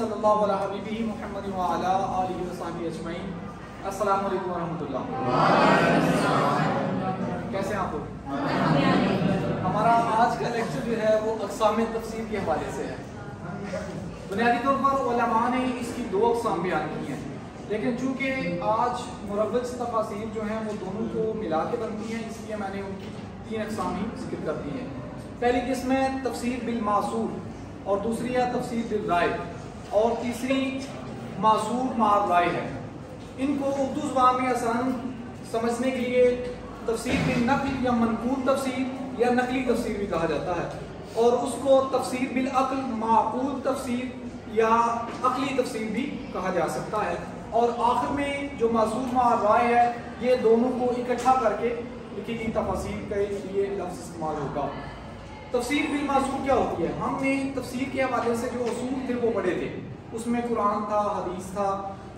صلی اللہ علیہ حبیبہ محمد وعلی آلہ وصحبہ اجمعین۔ السلام علیکم ورحمۃ اللہ۔ کیسے ہیں آپ لوگ؟ ہمارا آج کا لیکچر جو ہے وہ اقسام تفسیر کے حوالے سے ہے۔ بنیادی طور پر علماء نے اس کی دو اقسام بیان کی ہیں، لیکن چونکہ آج مروج تفاسیر جو ہیں وہ دونوں کو ملا کے بنتی ہیں، اس لیے میں نے ان کی تین اقسام ہی ذکر کر دی ہیں۔ پہلی قسم ہے تفسیر بالمعصور، اور دوسری ہے تفسیر بالرائے، اور تیسری معصور مع رائے ہے۔ ان کو اردو زبان میں آسان سمجھنے کے لیے تفسیر بالنقل یا منقول تفسیر یا نقلی تفسیر بھی کہا جاتا ہے، اور اس کو تفسیر بالعقل معقول تفسیر یا عقلی تفسیر بھی کہا جا سکتا ہے۔ اور آخر میں جو معصور مع رائے ہے، یہ دونوں کو اکٹھا کر کے لکھی گئی تفاسیر کے لیے لفظ استعمال ہوگا۔ تفسیر بالمعصور کیا ہوتی ہے؟ ہم نے تفسیر کے حوالے سے جو اصول تھے وہ پڑھے تھے، اس میں قرآن تھا، حدیث تھا،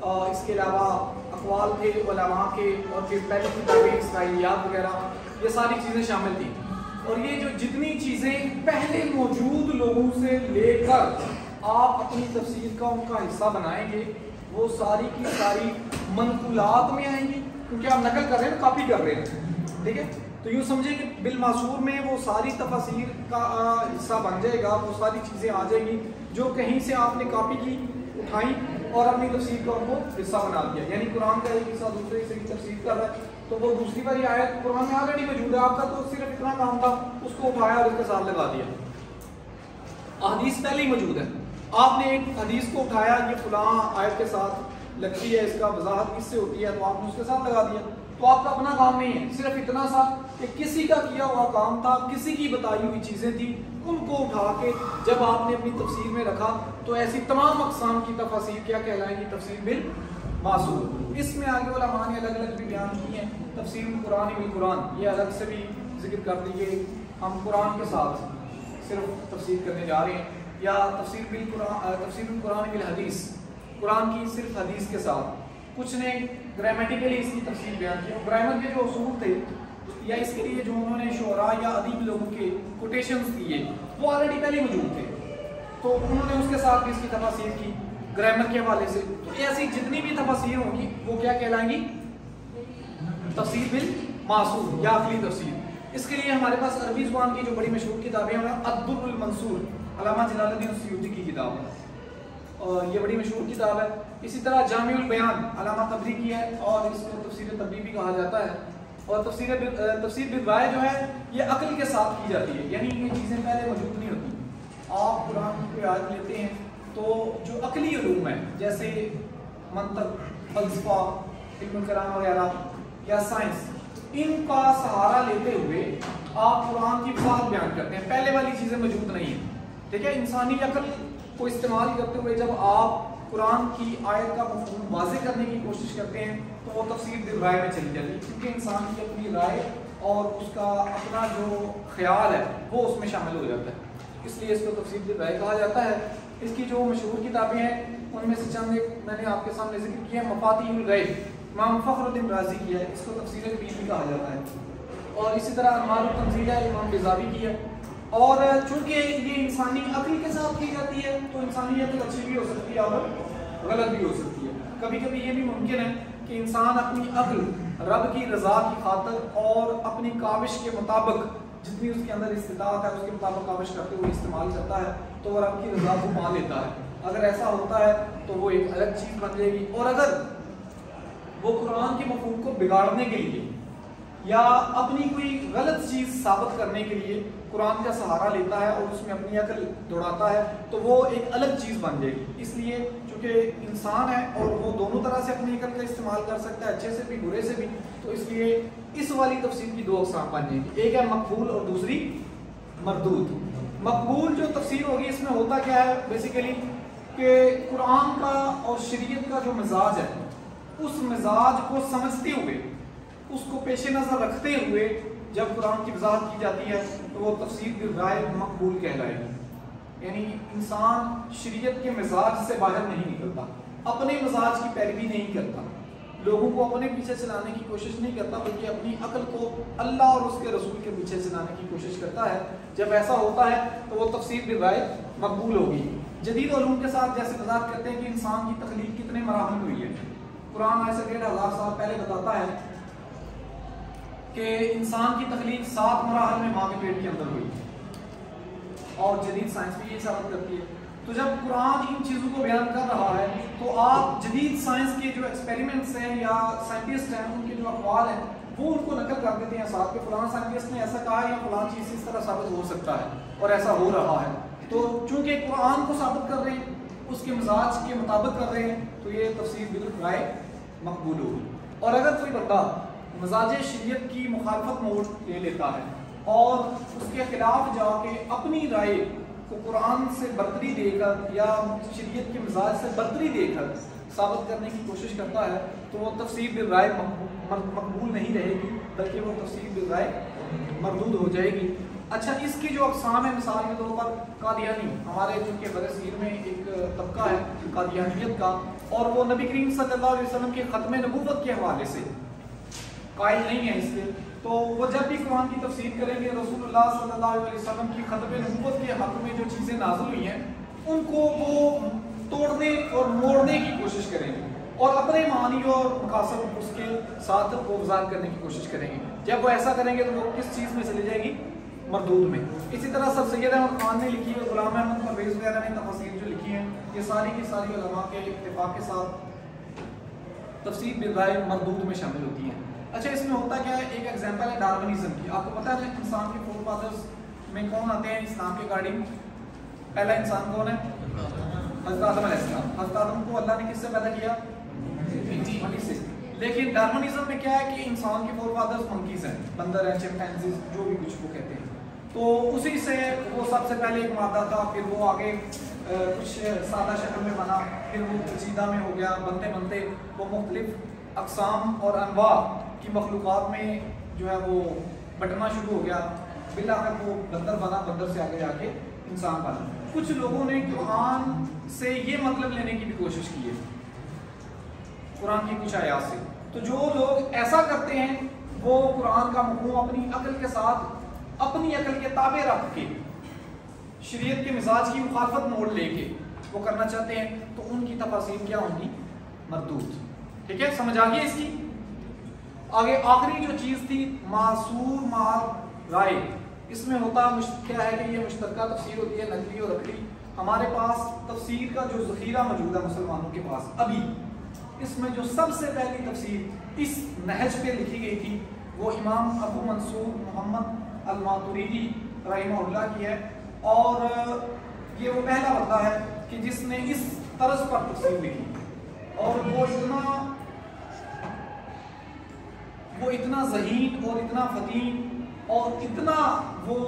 اس کے علاوہ اقوال تھے علماء کے، اور پھر پہلے کتابیں اسرائیلیات وغیرہ، یہ ساری چیزیں شامل تھیں۔ اور یہ جو جتنی چیزیں پہلے موجود لوگوں سے لے کر آپ اپنی تفسیر کا ان کا حصہ بنائیں گے، وہ ساری کی ساری منقولات میں آئیں گی، کیونکہ آپ نقل کر رہے ہیں، کاپی کر رہے ہیں، ٹھیک ہے؟ تو یوں سمجھیں کہ بالمعصور میں وہ ساری تفاسیر کا حصہ بن جائے گا، وہ ساری چیزیں آ جائیں گی جو کہیں سے آپ نے کاپی کی، اٹھائیں اور اپنی تفسیر کا ان کو حصہ بنا دیا۔ یعنی قرآن کا ایک حصہ دوسرے حصے کی تفسیر کر رہا ہے، تو وہ دوسری والی آیت قرآن میں آلریڈی موجود ہے، آپ کا تو صرف اتنا کام تھا اس کو اٹھایا اور اس کے ساتھ لگا دیا۔ حدیث پہلے ہی موجود ہے، آپ نے ایک حدیث کو اٹھایا، یہ فلاں آیت کے ساتھ لگتی ہے، اس کا وضاحت اس سے ہوتی ہے، تو آپ نے اس کے ساتھ لگا دیا۔ تو آپ کا اپنا کام نہیں ہے، صرف اتنا سا کہ کسی کا کیا ہوا کام تھا، کسی کی بتائی ہوئی چیزیں تھیں، ان کو اٹھا کے جب آپ نے اپنی تفسیر میں رکھا تو ایسی تمام اقسام کی تفاسیر کیا کہلائیں گی؟ تفسیر بالمعصور۔ اس میں آگے علماء نے الگ الگ بھی بیان کی ہیں۔ تفسیر القرآن بالقرآن، یہ الگ سے بھی ذکر کر دیجیے، ہم قرآن کے ساتھ صرف تفسیر کرنے جا رہے ہیں، یا تفسیر القرآن بالحدیث، قرآن کی صرف حدیث کے ساتھ۔ کچھ نے گرامیٹیکلی اس کی تفسیر بیان کی، گرامر کے جو اصول تھے یا اس کے لیے جو انہوں نے شعراء یا ادیب لوگوں کے کوٹیشنز دیے وہ آلریڈی پہلے موجود تھے، تو انہوں نے اس کے ساتھ بھی اس کی تفاسیر کی گرامر کے حوالے سے۔ تو ایسی جتنی بھی تفاسیر ہوں گی وہ کیا کہلائیں گی؟ تفسیر بالمعصور یا عقلی تفسیر۔ اس کے لیے ہمارے پاس عربی زبان کی جو بڑی مشہور کتابیں ہیں، الدر المنصور، علامہ جلال الدین السیوطی کی کتاب ہے، اور یہ بڑی مشہور کتاب ہے۔ اسی طرح جامع البیان علامہ طبری کی ہے، اور اس کو تفسیر طبری بھی کہا جاتا ہے۔ اور تفسیر بالرائے جو ہے یہ عقل کے ساتھ کی جاتی ہے، یعنی یہ چیزیں پہلے موجود نہیں ہوتی۔ آپ قرآن کی کوئی آیت لیتے ہیں تو جو عقلی علوم ہے جیسے منطق، فلسفہ، علم کلام وغیرہ یا سائنس، ان کا سہارا لیتے ہوئے آپ قرآن کی بات بیان کرتے ہیں، پہلے والی چیزیں موجود نہیں ہیں، ٹھیک ہے؟ انسانی عقل کو استعمال کرتے ہوئے جب آپ قرآن کی آیت کا مفہوم واضح کرنے کی کوشش کرتے ہیں تو وہ تفسیر بالرائے میں چلی جاتی ہے، کیونکہ انسان کی اپنی رائے اور اس کا اپنا جو خیال ہے وہ اس میں شامل ہو جاتا ہے، اس لیے اس کو تفسیر بالرائے کہا جاتا ہے۔ اس کی جو مشہور کتابیں ہیں ان میں سے چند ایک میں نے آپ کے سامنے ذکر کیا ہے۔ مفاتیح الغیب امام فخر الدین رازی کی ہے، اس کو تفسیر کبیر بھی کہا جاتا ہے، اور اسی طرح انوار التنزیل ہے امام بیضاوی کی ہے۔ اور چونکہ یہ انسانی عقل کے ساتھ کی جاتی ہے تو انسانی عقل اچھی بھی ہو سکتی ہے اور غلط بھی ہو سکتی ہے۔ کبھی کبھی یہ بھی ممکن ہے کہ انسان اپنی عقل رب کی رضا کی خاطر اور اپنی کاوش کے مطابق جتنی اس کے اندر استطاعت ہے اس کے مطابق کاوش کرتے ہوئے استعمال کرتا ہے تو وہ رب کی رضا کو پا لیتا ہے۔ اگر ایسا ہوتا ہے تو وہ ایک الگ چیز بن جائے گی، اور اگر وہ قرآن کے مفہوم کو بگاڑنے کے لیے یا اپنی کوئی غلط چیز ثابت کرنے کے لیے قرآن کا سہارا لیتا ہے اور اس میں اپنی عقل دوڑاتا ہے تو وہ ایک الگ چیز بن جائے گی۔ اس لیے چونکہ انسان ہے اور وہ دونوں طرح سے اپنی عقل کا استعمال کر سکتا ہے، اچھے سے بھی برے سے بھی، تو اس لیے اس والی تفسیر کی دو اقسام بن جائیں گی، ایک ہے مقبول اور دوسری مردود۔ مقبول جو تفسیر ہوگی اس میں ہوتا کیا ہے بیسیکلی کہ قرآن کا اور شریعت کا جو مزاج ہے اس مزاج کو سمجھتے ہوئے، اس کو پیش نظر رکھتے ہوئے جب قرآن کی وضاحت کی جاتی ہے تو وہ تفسیر بالرائے مقبول کہلائے گی۔ یعنی انسان شریعت کے مزاج سے باہر نہیں نکلتا، اپنے مزاج کی پیروی نہیں کرتا، لوگوں کو اپنے پیچھے چلانے کی کوشش نہیں کرتا، بلکہ اپنی عقل کو اللہ اور اس کے رسول کے پیچھے چلانے کی کوشش کرتا ہے۔ جب ایسا ہوتا ہے تو وہ تفسیر بالرائے مقبول ہوگی۔ جدید علوم کے ساتھ جیسے وضاحت کرتے ہیں کہ انسان کی تخلیق کتنے مراحل میں ہوئی ہے. قرآن آج سے 1500 سال پہلے بتاتا ہے کہ انسان کی تخلیق 7 مراحل میں ماں کے پیٹ کے اندر ہوئی, اور جدید سائنس بھی یہ ثابت کرتی ہے. تو جب قرآن ان چیزوں کو بیان کر رہا ہے تو آپ جدید سائنس کے جو ایکسپیریمنٹس ہیں یا سائنٹسٹ ہیں ان کے جو اقوال ہیں وہ ان کو نقل کر دیتے ہیں ساتھ کہ فلاں سائنٹسٹ نے ایسا کہا ہے یا فلاں چیز اس طرح ثابت ہو سکتا ہے اور ایسا ہو رہا ہے. تو چونکہ قرآن کو ثابت کر رہے ہیں, اس کے مزاج کے مطابق کر رہے ہیں, تو یہ تفسیر بالرائے مقبول ہوگی. اور اگر کوئی بندہ مزاج شریعت کی مخالفت موڑ لے لیتا ہے اور اس کے خلاف جا کے اپنی رائے کو قرآن سے برتری دے کر یا شریعت کے مزاج سے برتری دے کر ثابت کرنے کی کوشش کرتا ہے تو وہ تفسیر بالرائے مقبول نہیں رہے گی, بلکہ وہ تفسیر بالرائے مردود ہو جائے گی. اچھا, اس کی جو اقسام ہے مثال کے طور پر قادیانی, ہمارے چونکہ برصغیر میں ایک طبقہ ہے قادیانیت کا, اور وہ نبی کریم صلی اللہ علیہ وسلم کے ختم نبوت کے حوالے سے قائل نہیں ہے اس کے, تو وہ جب بھی قرآن کی تفسیر کریں گے رسول اللہ صلی اللہ علیہ وسلم کی ختم نبوت کے حق میں جو چیزیں نازل ہوئی ہیں ان کو وہ توڑنے اور موڑنے کی کوشش کریں گے اور اپنے معنی اور مقاصد اس کے ساتھ وہ وضاحت کرنے کی کوشش کریں گے. جب وہ ایسا کریں گے تو وہ کس چیز میں چلی جائے گی؟ مردود میں. اسی طرح سر سید احمد خان نے لکھی ہے, غلام احمد پرویز وغیرہ نے تفاسیر جو لکھی ہیں, یہ ساری کی ساری علماء کے اتفاق کے ساتھ تفسیر بالرائے مردود میں شامل ہوتی ہیں. اچھا, اس میں ہوتا کیا ہے, ایک ایگزامپل ہے ڈارونزم کی. آپ کو پتہ ہے انسان کے فور فادرز میں کون آتے ہیں اسلام کے اکارڈنگ؟ پہلا انسان کون ہے؟ حضرت آدم علیہ السلام. حضرت آدم کو اللہ نے کس سے پیدا کیا؟ منی سے. لیکن ڈارونزم میں کیا ہے کہ انسان کے فور فادرز منکیز ہیں, بندر ہیں, چمپینزیز, جو بھی کچھ وہ کہتے ہیں. تو اسی سے وہ سب سے پہلے ایک مادہ تھا, پھر وہ آگے کچھ سادہ شکل میں بنا, پھر وہ پیچیدہ میں ہو گیا, بنتے بنتے وہ مختلف اقسام اور انواع کی مخلوقات میں جو ہے وہ بٹنا شروع ہو گیا, بالآخر وہ بندر بنا, بندر سے آگے جا کے انسان بنا. کچھ لوگوں نے قرآن سے یہ مطلب لینے کی بھی کوشش کی ہے, قرآن کی کچھ آیات سے. تو جو لوگ ایسا کرتے ہیں وہ قرآن کا مفہوم اپنی عقل کے ساتھ, اپنی عقل کے تابع رکھ کے, شریعت کے مزاج کی مخالفت موڑ لے کے وہ کرنا چاہتے ہیں, تو ان کی تفاسیر کیا ہوں گی؟ مردود. ٹھیک ہے, سمجھ آ گئی اس کی. آگے آخری جو چیز تھی معصور مع رائے, اس میں ہوتا کیا ہے کہ یہ مشترکہ تفسیر ہوتی ہے, نقلی اور عقلی. ہمارے پاس تفسیر کا جو ذخیرہ موجود ہے مسلمانوں کے پاس ابھی, اس میں جو سب سے پہلی تفسیر اس نہج پہ لکھی گئی تھی وہ امام ابو منصور محمد الماتوریدی رحمہ اللہ کی ہے, اور یہ وہ پہلا بندہ ہے کہ جس نے اس طرز پر تفسیر لکھی, اور وہ اتنا ذہین اور اتنا فتین اور اتنا وہ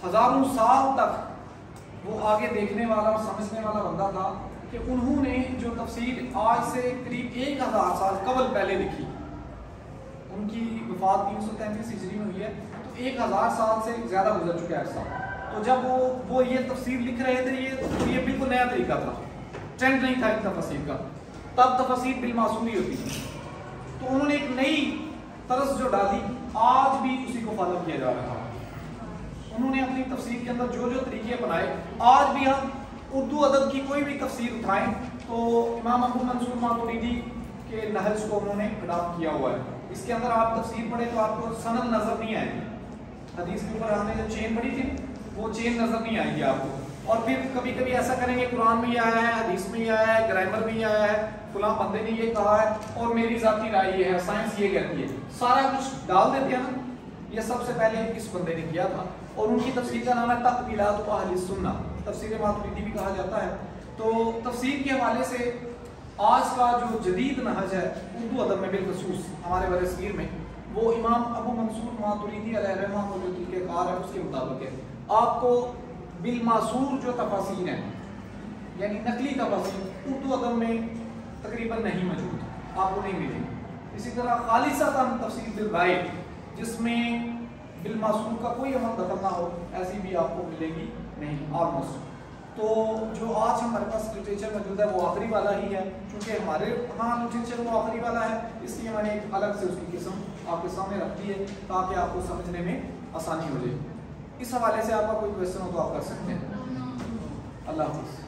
ہزاروں سال تک وہ آگے دیکھنے والا اور سمجھنے والا بندہ تھا کہ انہوں نے جو تفسیر آج سے قریب 1000 سال قبل پہلے لکھی, ان کی وفات 333 ہجری میں ہوئی ہے, تو 1000 سال سے زیادہ گزر چکا ہے عرصہ. تو جب وہ یہ تفسیر لکھ رہے تھے یہ بالکل نیا طریقہ تھا, ٹرینڈ نہیں تھا ان تفسیر کا, تب تفسیر بالمعصومی ہوتی تھی. تو انہوں نے ایک نئی طرز جو ڈالی, آج بھی اسی کو فالو کیا جا رہا ہے. انہوں نے اپنی تفسیر کے اندر جو طریقے بنائے, آج بھی ہم اردو ادب کی کوئی بھی تفسیر اٹھائیں تو امام ابو منصور ماتوریدی کے نہج کو انہوں نے اڈاپٹ کیا ہوا ہے. اس کے اندر آپ تفسیر پڑھیں تو آپ کو سند نظر نہیں آئے گی, حدیث کے اوپر ہم نے جو چین پڑھی تھی وہ چین نظر نہیں آئے گی آپ کو. اور پھر کبھی کبھی ایسا کریں گے قرآن میں یہ آیا ہے, حدیث میں یہ آیا ہے, گرامر میں یہ آیا ہے, فلاں بندے نے یہ کہا ہے اور میری ذاتی رائے یہ ہے, سائنس یہ کہتی ہے, سارا کچھ ڈال دیتے ہیں نا. یہ سب سے پہلے اس بندے نے کیا تھا, اور ان کی تفسیر کا نام ہے تأویلات اہل السنہ, تفسیر ماتوریدی بھی کہا جاتا ہے. تو تفسیر کے حوالے سے آج کا جو جدید نہج ہے اردو ادب میں بالخصوص ہمارے برصغیر میں, وہ امام ابو منصور ماتوریدی علیہ رحمہ کو جو طریقہ کار ہے اس کے مطابق ہے. آپ کو بالمعصور جو تفاسیر ہیں یعنی نقلی تفاسیر اردو ادب میں تقریباً نہیں موجود, آپ کو نہیں ملے. اسی طرح خالصتاً تفسیر بالرائے جس میں بالمعصور کا کوئی عمل دخل نہ ہو, ایسی بھی آپ کو ملے گی نہیں آلموسٹ. تو جو آج ہمارے پاس لٹریچر موجود ہے وہ آخری والا ہی ہے, چونکہ ہمارے ہاں لٹریچر وہ آخری والا ہے, اس لیے میں نے ایک الگ سے اس کی قسم آپ کے سامنے رکھ دی ہے تاکہ آپ کو سمجھنے میں آسانی ہو جائے. اس حوالے سے آپ کا کوئی کویسچن ہو تو آپ کر سکتے ہیں. اللہ حافظ.